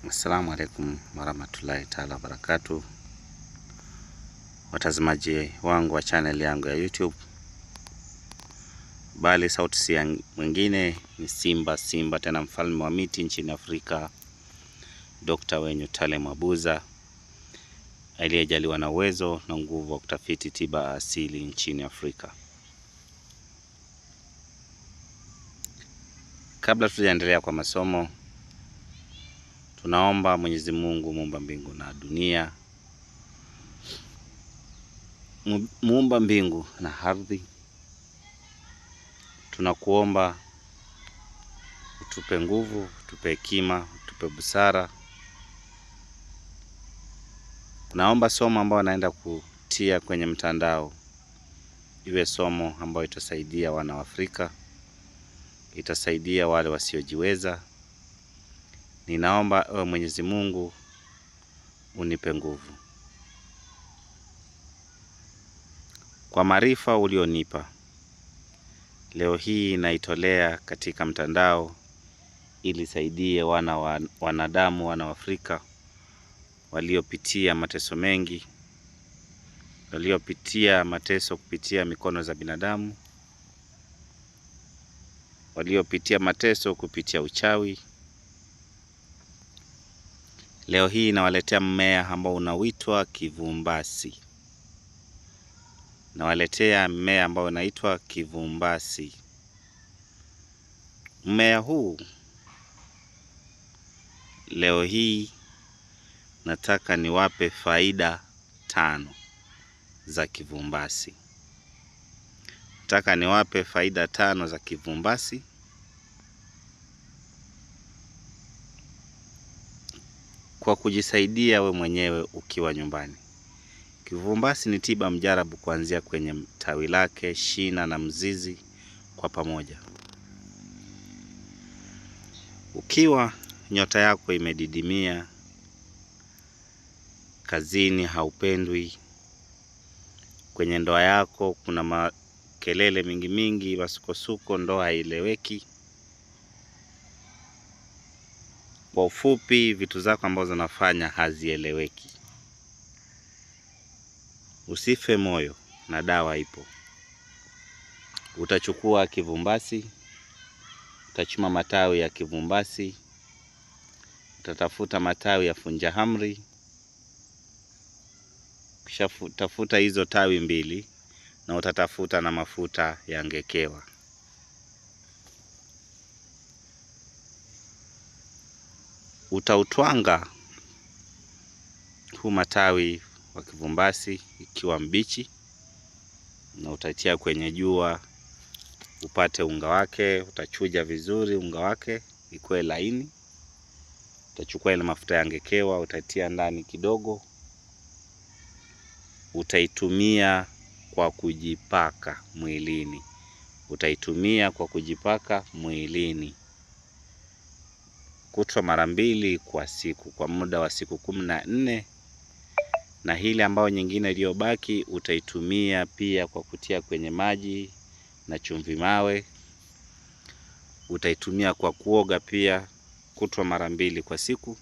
Assalamu alaikum warahmatullahi taala wabarakatuh, watazamaji wangu wa channel yangu ya YouTube. Bali sauti si mwingine ni Simba tena mfalme wa miti nchini Afrika, Dr. Wenyu Tale Mabuza, aliyejaliwa na uwezo na nguvu wa kutafiti tiba asili nchini Afrika. Kabla tujaendelea kwa masomo, tunaomba Mwenyezi Mungu muumba mbingu na dunia, muumba mbingu na ardhi, tunakuomba utupe nguvu, utupe hekima, utupe busara. Naomba somo ambao naenda kutia kwenye mtandao iwe somo ambao itasaidia wana wa Afrika, itasaidia wale wasiojiweza. Ninaomba ewe Mwenyezi Mungu unipe nguvu kwa maarifa ulionipa. Leo hii naitolea katika mtandao ili saidie wanadamu wana wa Afrika waliopitia mateso mengi, waliopitia mateso kupitia mikono za binadamu, waliopitia mateso kupitia uchawi. Leo hii nawaletea mmea ambao unaitwa kivumbasi. Nawaletea mmea ambao unaitwa kivumbasi. Mmea huu leo hii nataka niwape faida 5 za kivumbasi. Nataka niwape faida 5 za kivumbasi. Kwa kujisaidia we mwenyewe ukiwa nyumbani. Kivumbasi ni tiba mjarabu kuanzia kwenye tawi lake, shina na mzizi kwa pamoja. Ukiwa nyota yako imedidimia, kazini haupendwi, kwenye ndoa yako kuna makelele mingi, masukosuko, ndoa haieleweki. Kwa ufupi, vitu zako ambazo unafanya hazieleweki. Usife moyo, na dawa ipo. Utachukua kivumbasi, utachuma matawi ya kivumbasi, utatafuta matawi ya funjahamri, kisha tafuta hizo tawi 2 na utatafuta na mafuta ya ngekewa. Utautwanga huu matawi wa kivumbasi ikiwa mbichi na utatia kwenye jua upate unga wake. Utachuja vizuri unga wake ikuwe laini. Utachukua ile mafuta ya ngekewa utatia ndani kidogo. Utaitumia kwa kujipaka mwilini. Utaitumia kwa kujipaka mwilini kutwa mara 2 kwa siku kwa muda wa siku 14. Na hili ambao nyingine iliyobaki utaitumia pia kwa kutia kwenye maji na chumvi mawe. Utaitumia kwa kuoga pia kutwa mara 2 kwa siku.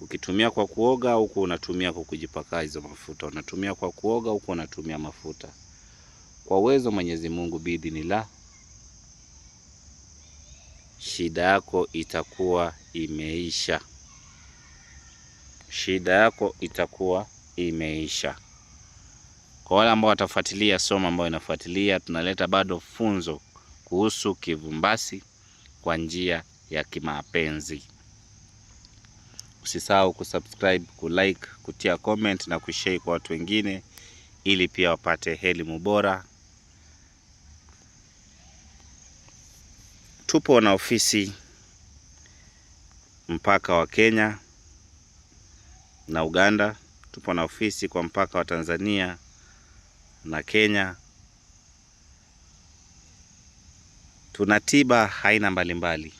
Ukitumia kwa kuoga huko unatumia kwa kujipaka hizo mafuta. Unatumia kwa kuoga huko unatumia mafuta. Kwa uwezo Mwenyezi Mungu biidhnillah, shida yako itakuwa imeisha. Shida yako itakuwa imeisha. Kwa wale ambao watafuatilia somo ambao inafuatilia, tunaleta bado funzo kuhusu kivumbasi kwa njia ya kimapenzi. Usisahau kusubscribe, kulike, kutia comment na kushare kwa watu wengine ili pia wapate elimu bora. Tupo na ofisi mpaka wa Kenya na Uganda. Tupo na ofisi kwa mpaka wa Tanzania na Kenya. Tunatiba aina mbalimbali.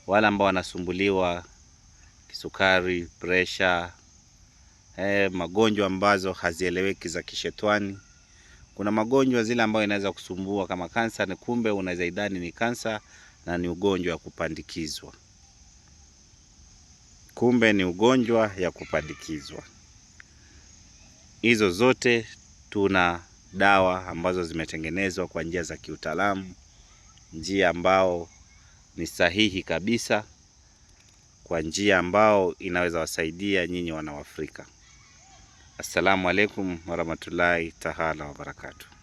Wale ambao wanasumbuliwa kisukari, pressure, magonjwa ambazo hazieleweki za kishetani. Kuna magonjwa zile ambayo inaweza kusumbua kama kansa, ni kumbe unaweza idhani ni kansa na ni ugonjwa wa kupandikizwa. kumbe ni ugonjwa ya kupandikizwa. Hizo zote tuna dawa ambazo zimetengenezwa kwa njia za kiutaalamu, njia ambao ni sahihi kabisa, kwa njia ambao inaweza wasaidia nyinyi wana Afrika. Assalamu alaikum warahmatullahi taala wabarakatuh.